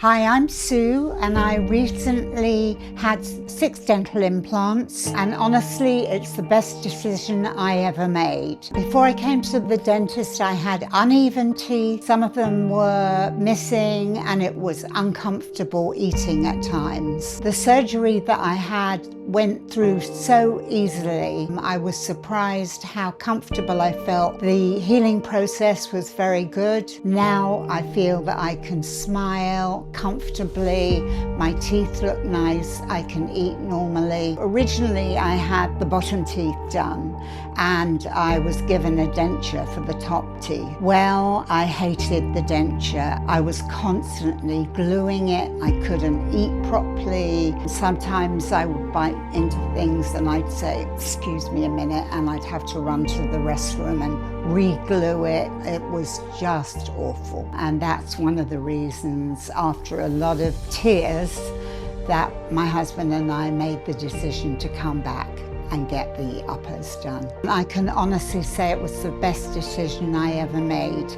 Hi, I'm Sue, and I recently had 6 dental implants, and honestly, it's the best decision I ever made. Before I came to the dentist, I had uneven teeth. Some of them were missing, and it was uncomfortable eating at times. The surgery that I had went through so easily. I was surprised how comfortable I felt. The healing process was very good. Now I feel that I can smile comfortably, my teeth look nice, I can eat normally. Originally I had the bottom teeth done and I was given a denture for the top teeth. Well, I hated the denture. I was constantly gluing it. I couldn't eat properly. Sometimes I would bite into things and I'd say, excuse me a minute, and I'd have to run to the restroom and re-glue it. It was just awful. And that's one of the reasons, after a lot of tears, that my husband and I made the decision to come back and get the uppers done. I can honestly say it was the best decision I ever made.